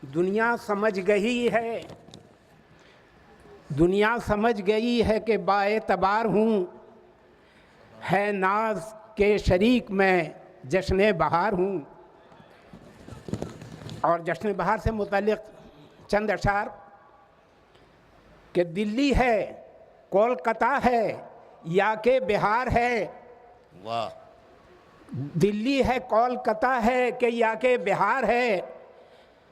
दुनिया समझ गई है, दुनिया समझ गई है कि बाएतबार हूँ, है नाज के शरीक मैं जश्न बहार हूँ। और जश्न बहार से मुताल्लिक़ चंद अशार कि दिल्ली है, कोलकाता है या के बिहार है। वाह। दिल्ली है, कोलकाता है कि या के बिहार है।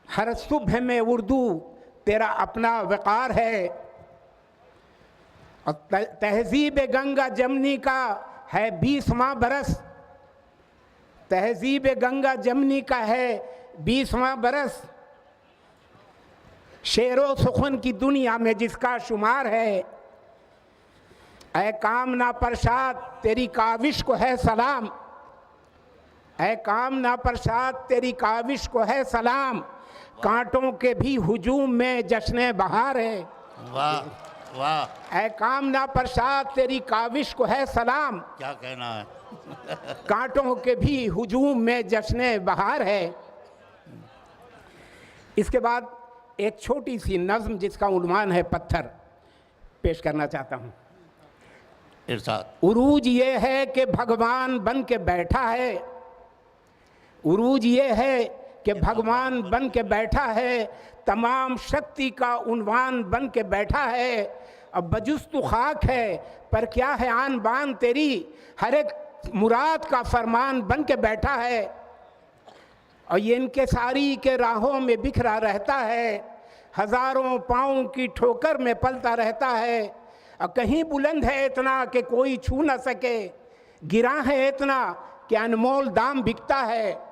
हर सुबह में उर्दू तेरा अपना वक़ार है। और तहज़ीब गंगा जमनी का है 20वां बरस। तहज़ीब गंगा जमनी का है 20वां बरस। शेरो सुखन की दुनिया में जिसका शुमार है। ऐ कामना प्रसाद तेरी काविश को है सलाम। ऐ कामना प्रसाद तेरी काविश को है सलाम। कांटों के भी हुजूम में जश्न बहार है। वाह वाह। ऐ कामना प्रसाद तेरी काविश को है सलाम। क्या कहना है। कांटों के भी हुजूम में जश्न बहार है। इसके बाद एक छोटी सी नज़्म जिसका उन्वान है पत्थर, पेश करना चाहता हूँ। इरशाद। उरूज ये है कि भगवान बन के बैठा है। उरूज ये है कि भगवान बन के बैठा है। तमाम शक्ति का उन्वान बन के बैठा है। अब बजुस्तु खाक है पर क्या है आन बान तेरी। हर एक मुराद का फरमान बन के बैठा है। और ये इनके सारी के राहों में बिखरा रहता है। हजारों पाँव की ठोकर में पलता रहता है। और कहीं बुलंद है इतना कि कोई छू न सके। गिरा है इतना कि अनमोल दाम बिकता है।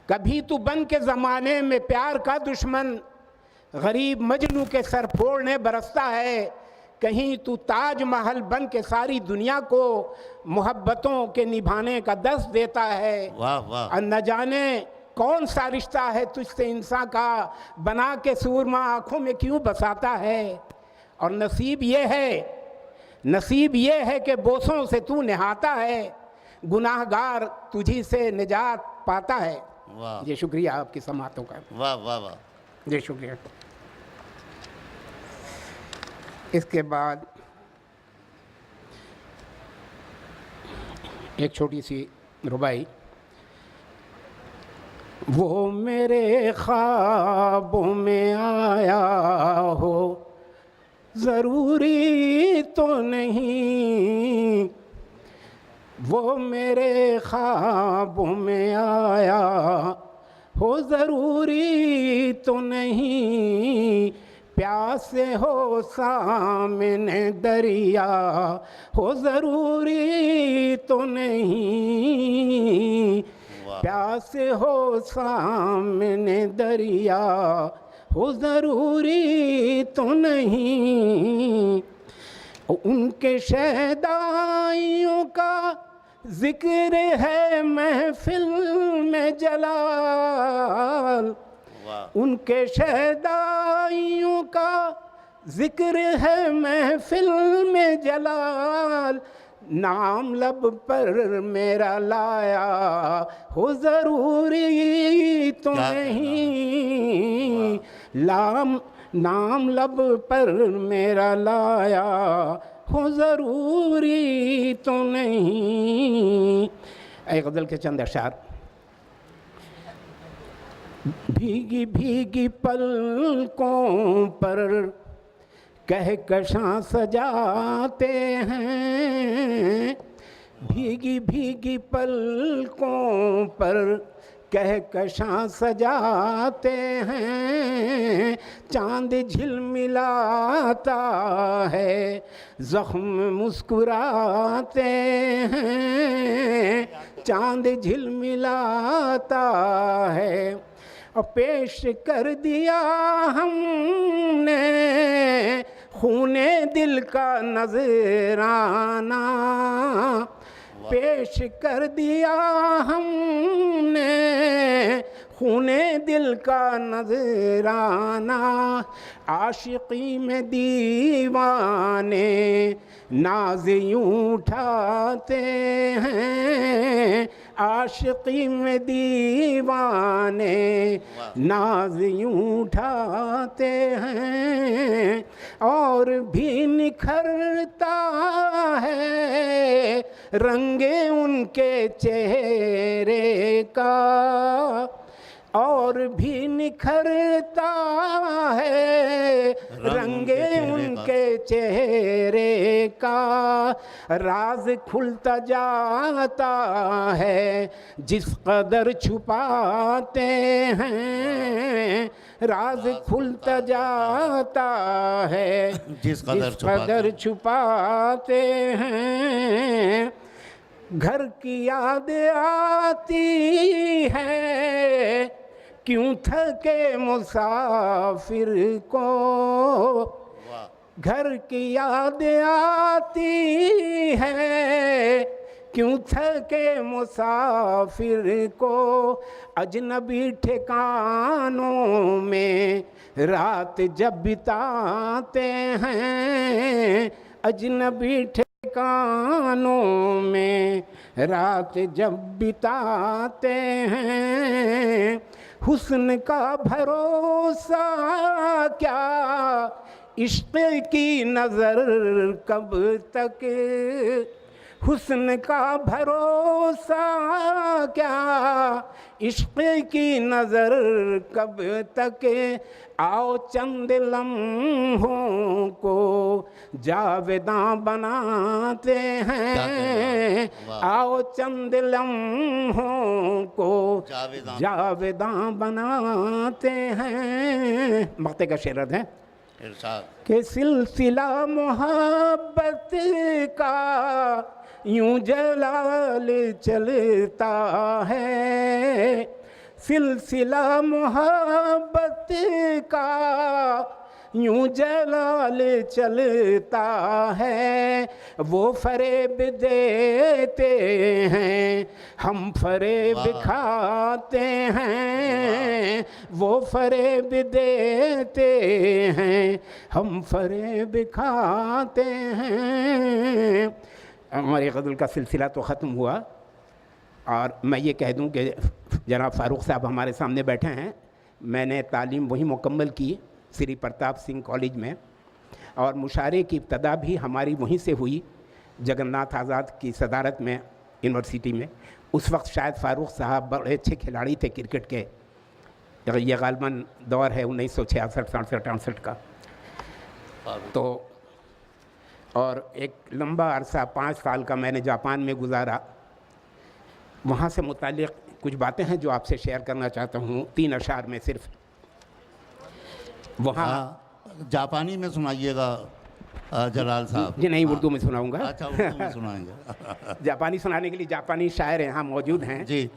कभी तू बन के ज़माने में प्यार का दुश्मन, गरीब मजनू के सर फोड़ने बरसता है। कहीं तू ताजमहल बन के सारी दुनिया को मोहब्बतों के निभाने का दर्स देता है। वाह वाह। और न जाने कौन सा रिश्ता है तुझसे इंसान का, बना के सूरमा आँखों में क्यों बसाता है। और नसीब ये है कि बोसों से तू नहाता है। गुनाहगार तुझी से निजात पाता है। वाह। जी शुक्रिया आपकी समातों का। वाह वाह वाह। जी शुक्रिया। इसके बाद एक छोटी सी रुबाई। वो मेरे ख्वाबों में आया हो ज़रूरी तो नहीं। वो मेरे ख्वाबों में आया हो ज़रूरी तो नहीं। प्यासे हो सामने दरिया हो ज़रूरी तो नहीं। प्यासे हो सामने दरिया हो ज़रूरी तो नहीं। उनके शहदाइयों का ज़िक्र है महफिल में जलाल। उनके शहदाइयों का ज़िक्र है महफिल में जलाल। नाम लब पर मेरा लाया हो ज़रूरी तो नहीं। नाम लब पर मेरा लाया हो ज़रूरी तो नहीं। ऐ ग़ज़ल के चंद अशार। भीगी भीगी पलकों पर कहकशां सजाते हैं। भीगी भीगी पलकों पर कहकशां सजाते हैं। चांद झिलमिलाता है ज़ख्म मुस्कुराते हैं। चांद झिलमिलाता है और पेश कर दिया हमने खूने दिल का नजराना। पेश कर दिया हमने खूने दिल का नजराना। आशिकी में दीवाने नाज़ यूं उठाते हैं। आशिकी में दीवाने नाज यूं उठाते हैं और भी निखरता है रंगे उनके चेहरे का, और भी निखरता है रंगे उनके चेहरे का। राज खुलता जाता है जिस कदर छुपाते हैं, राज खुलता जाता है जिस कदर छुपाते हैं। घर की याद आती है क्यों थके मुसाफिर को, घर की याद आती है क्यों थके मुसाफिर को। अजनबी ठिकानों में रात जब बिताते हैं, अजनबी ठिकानों में रात जब बिताते हैं। हुस्न का भरोसा क्या, इश्क़ की नज़र कब तक, हुस्न का भरोसा क्या, इश्क़ की नज़र कब तक। आओ चंद लम्हों को जावेदां बनाते हैं, आओ चंद लम्हों को जावेदां बनाते हैं। मक्ते का शेर है कि सिलसिला मोहब्बत का यूं जलाल चलता है, सिलसिला मोहब्बत का यूं जलाल चलता है। वो फरेब देते हैं हम फरेब खाते हैं, वो फरेब देते हैं हम फरेब खाते हैं। हमारे गज़ल का सिलसिला तो ख़त्म हुआ, और मैं ये कह दूं कि जनाब फ़ारूक साहब हमारे सामने बैठे हैं। मैंने तालीम वहीं मुकम्मल की श्री प्रताप सिंह कॉलेज में, और मुशारे की इब्तदा भी हमारी वहीं से हुई जगन्नाथ आज़ाद की सदारत में यूनिवर्सिटी में। उस वक्त शायद फ़ारूक साहब बड़े अच्छे खिलाड़ी थे क्रिकेट के। ये गालबन दौर है 1966, 67 का। तो और एक लंबा अरसा 5 साल का मैंने जापान में गुजारा। वहाँ से मुतालिक कुछ बातें हैं जो आपसे शेयर करना चाहता हूँ 3 अशार में सिर्फ। वहाँ जापानी में सुनाइएगा जलाल साहब। जी नहीं, उर्दू में सुनाऊंगा। अच्छा, उर्दू में सुनाएंगे। जापानी सुनाने के लिए जापानी शायर यहाँ मौजूद हैं। जी,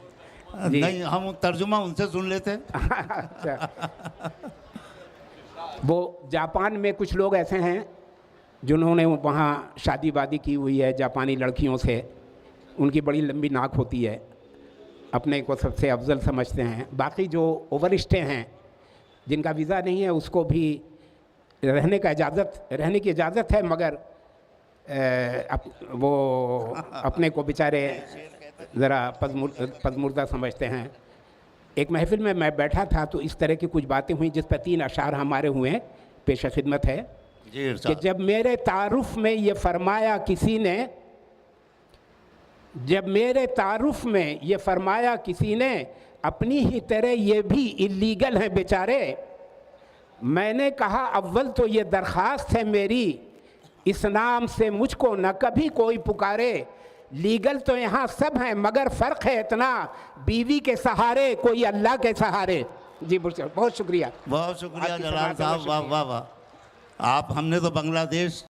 जी। नहीं, हम तर्जुमा उनसे सुन लेते। अच्छा। वो जापान में कुछ लोग ऐसे हैं जिन्होंने वहाँ शादी वादी की हुई है जापानी लड़कियों से। उनकी बड़ी लंबी नाक होती है, अपने को सबसे अफजल समझते हैं। बाकी जो ओवर स्टे हैं जिनका वीज़ा नहीं है उसको भी रहने की इजाज़त है, मगर वो अपने को बेचारे ज़रा पज़मुर्दा समझते हैं। एक महफिल में मैं बैठा था तो इस तरह की कुछ बातें हुई जिस पर 3 अशार हमारे हुए हैं, पेश खिदमत है कि जब मेरे तारुफ में ये फरमाया किसी ने, जब मेरे तारुफ में ये फरमाया किसी ने, अपनी ही तरह ये भी इल्लीगल हैं बेचारे। मैंने कहा अव्वल तो ये दरख्वास्त है मेरी, इस नाम से मुझको न कभी कोई पुकारे। लीगल तो यहाँ सब हैं मगर फ़र्क है इतना, बीवी के सहारे कोई अल्लाह के सहारे। जी बहुत शुक्रिया। बहुत शुक्रिया जलाल साहब, वाह वाह वाह। आप, हमने तो बांग्लादेश